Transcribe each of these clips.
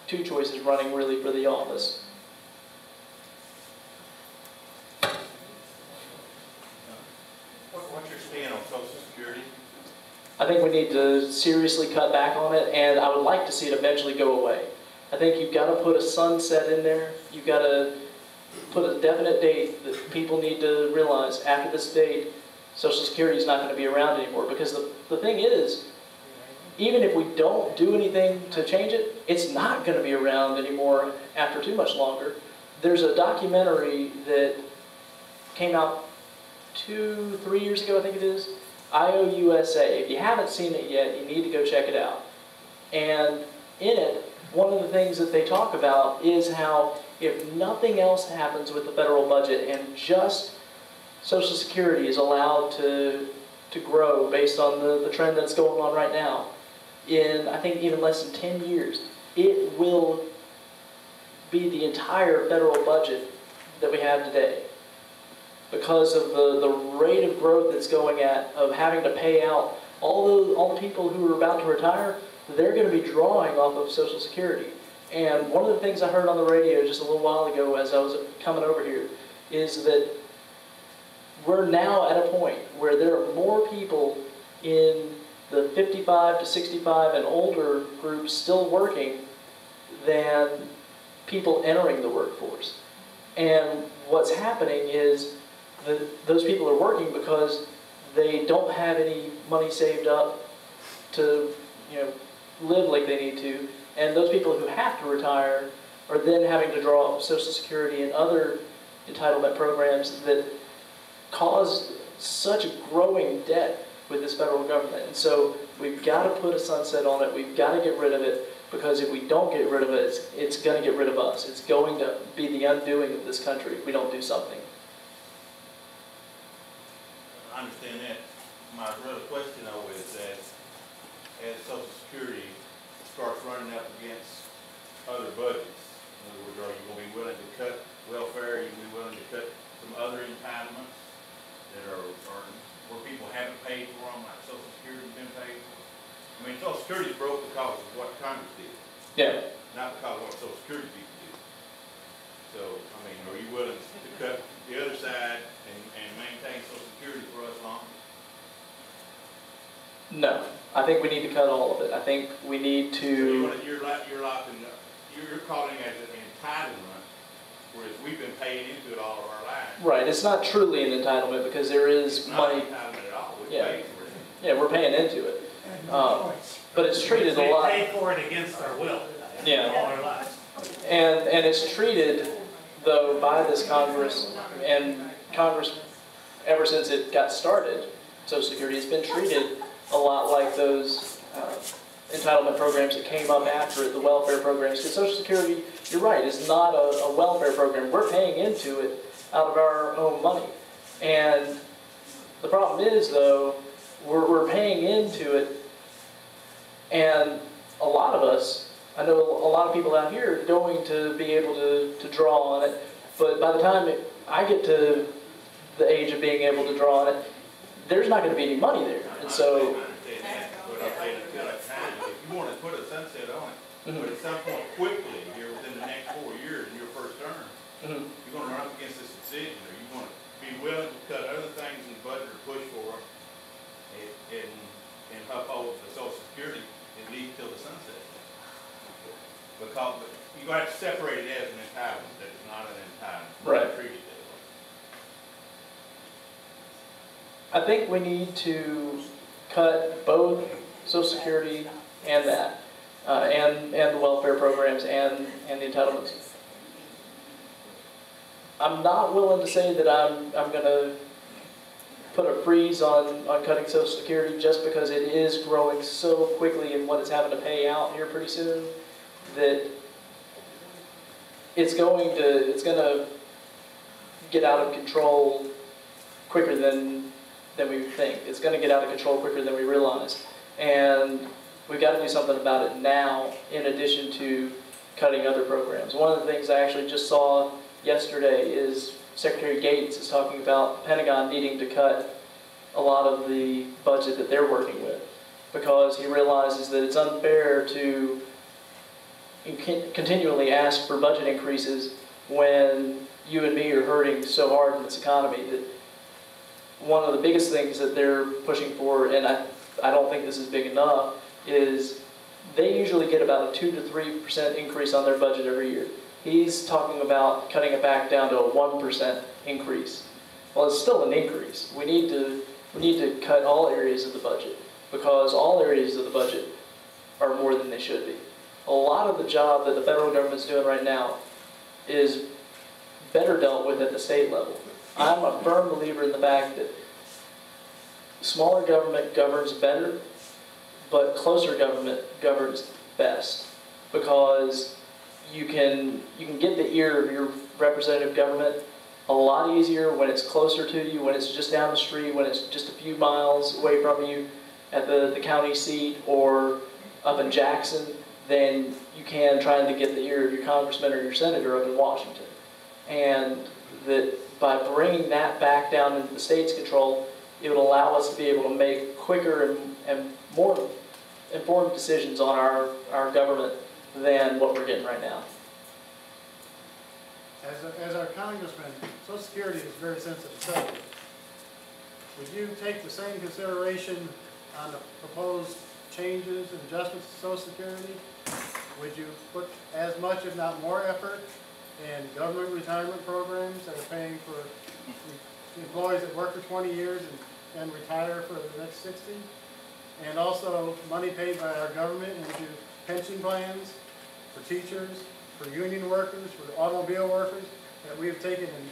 two choices running really for the office. What's your stand on Social Security? I think we need to seriously cut back on it, and I would like to see it eventually go away. I think you've got to put a sunset in there. You've got to put a definite date that people need to realize after this date, Social Security is not going to be around anymore. Because the thing is, even if we don't do anything to change it, it's not going to be around anymore after too much longer. There's a documentary that came out 2-3 years ago, I think it is, IOUSA. If you haven't seen it yet, you need to go check it out. And in it, one of the things that they talk about is how if nothing else happens with the federal budget and just Social Security is allowed to grow based on the trend that's going on right now, in I think even less than 10 years, it will be the entire federal budget that we have today. Because of the rate of growth that's going at, of having to pay out all the people who are about to retire, they're going to be drawing off of Social Security. And one of the things I heard on the radio just a little while ago as I was coming over here is that we're now at a point where there are more people in the 55 to 65 and older groups still working than people entering the workforce. And what's happening is that those people are working because they don't have any money saved up to, live like they need to. And those people who have to retire are then having to draw Social Security and other entitlement programs that cause such a growing debt with this federal government. And so we've got to put a sunset on it. We've got to get rid of it, because if we don't get rid of it, it's going to get rid of us. It's going to be the undoing of this country if we don't do something. I understand that. My real question, though, is that as Social Security starts running up against other budgets, in other words, are you going to be willing to cut welfare? Are you going to be willing to cut some other entitlements that are where people haven't paid for them, like Social Security has been paid for? I mean, Social Security is broke because of what Congress did. Yeah. Not because of what Social Security people did. So, I mean, are you willing to cut the other side and maintain Social Security for us long? No. I think we need to cut all of it. I think we need to... So you're calling it as an entitlement, whereas we've been paying into it all of our lives. Right. It's not truly an entitlement because there is money... It's not an entitlement at all. We're Yeah. paying for it. Yeah, we're paying into it. But it's treated a lot... We pay for it against our will. Yeah. All our lives. And it's treated, though, by this Congress, and Congress, ever since it got started, Social Security has been treated a lot like those entitlement programs that came up after it, the welfare programs. Because Social Security, you're right, is not a welfare program. We're paying into it out of our own money. And the problem is, though, we're paying into it, and a lot of us, I know a lot of people out here are going to be able to draw on it, but by the time I get to the age of being able to draw on it, there's not going to be any money there. And so... If you want to put a sunset on it, but at some point quickly, here within the next 4 years in your first term, you're going to run up against this decision. Are you going to be willing to cut other things in the budget or push for and uphold the Social Security at least till the sunset? Because you have to separate it as an entitlement. That is not an entitlement. Right. Treat it that way. I think we need to cut both Social Security and that, and the welfare programs and the entitlements. I'm not willing to say that I'm going to put a freeze on cutting Social Security just because it is growing so quickly in what it's having to pay out here pretty soon that it's going to get out of control quicker than we think. It's going to get out of control quicker than we realize. And we've got to do something about it now in addition to cutting other programs. One of the things I actually just saw yesterday is Secretary Gates is talking about the Pentagon needing to cut a lot of the budget that they're working with because he realizes that it's unfair to you can't continually ask for budget increases when you and me are hurting so hard in this economy. That one of the biggest things that they're pushing for, and I don't think this is big enough, is they usually get about a 2 to 3% increase on their budget every year. He's talking about cutting it back down to a 1% increase. Well, it's still an increase. We need to cut all areas of the budget, because all areas of the budget are more than they should be. A lot of the job that the federal government's doing right now is better dealt with at the state level. I'm a firm believer in the fact that smaller government governs better, but closer government governs best, because you can get the ear of your representative government a lot easier when it's closer to you, when it's just down the street, when it's just a few miles away from you at the county seat or up in Jackson, than you can trying to get the ear of your congressman or your senator up in Washington. And that by bringing that back down into the state's control, it would allow us to be able to make quicker and more informed decisions on our government than what we're getting right now. As our congressman, Social Security is very sensitive subject. Would you take the same consideration on the proposed changes and adjustments to Social Security? Would you put as much, if not more, effort in government retirement programs that are paying for employees that work for 20 years and retire for the next 60? And also money paid by our government into pension plans for teachers, for union workers, for automobile workers, that we have taken in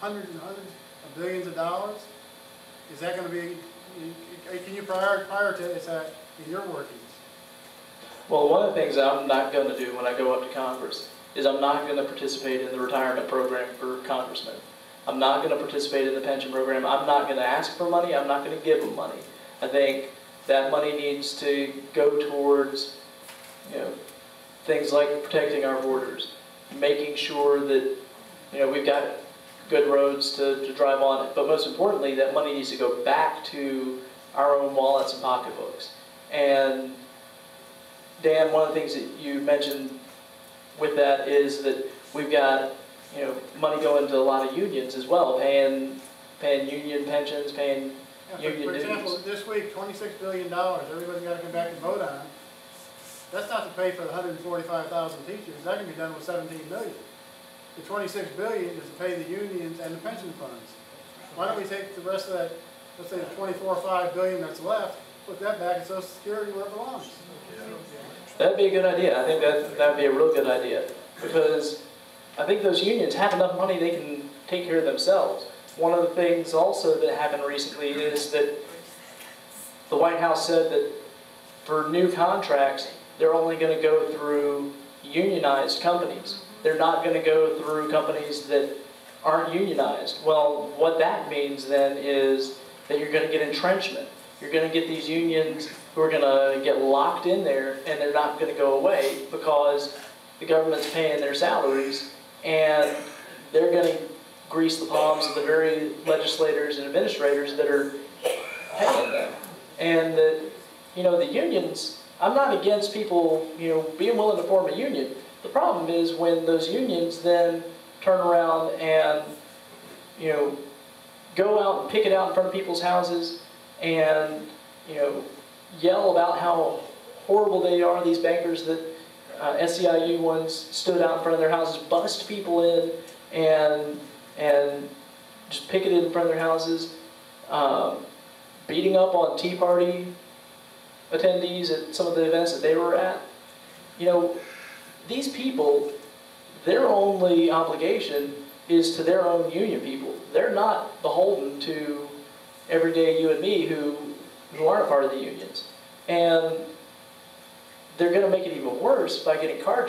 hundreds and hundreds of billions of dollars? Is that going to be, can you prioritize that in your workings? Well, one of the things I'm not going to do when I go up to Congress is I'm not going to participate in the retirement program for congressmen. I'm not going to participate in the pension program. I'm not going to ask for money. I'm not going to give them money. I think that money needs to go towards, things like protecting our borders, making sure that, we've got good roads to drive on it. But most importantly, that money needs to go back to our own wallets and pocketbooks. And Dan, one of the things that you mentioned with that is that we've got, money going to a lot of unions as well, paying union pensions, paying union dues. For example, this week, $26 billion, everybody's got to come back and vote on. That's not to pay for the 145,000 teachers. That can be done with $17 million. The $26 billion is to pay the unions and the pension funds. Why don't we take the rest of that, let's say the $24.5 billion that's left, put that back in Social Security where it belongs? That'd be a good idea. I think that'd be a real good idea, because I think those unions have enough money they can take care of themselves. One of the things also that happened recently is that the White House said that for new contracts, they're only going to go through unionized companies. They're not going to go through companies that aren't unionized. Well, what that means then is that you're going to get entrenchment. You're going to get these unions who are going to get locked in there, and they're not going to go away because the government's paying their salaries, and they're going to grease the palms of the very legislators and administrators that are paying them. And that, the unions, I'm not against people, being willing to form a union. The problem is when those unions then turn around and, go out and pick it out in front of people's houses and, yell about how horrible they are, these bankers that SEIU ones stood out in front of their houses, bust people in and just picketed in front of their houses, beating up on Tea Party attendees at some of the events that they were at. These people, their only obligation is to their own union people. They're not beholden to everyday you and me who aren't a part of the unions. And they're going to make it even worse by getting card checks.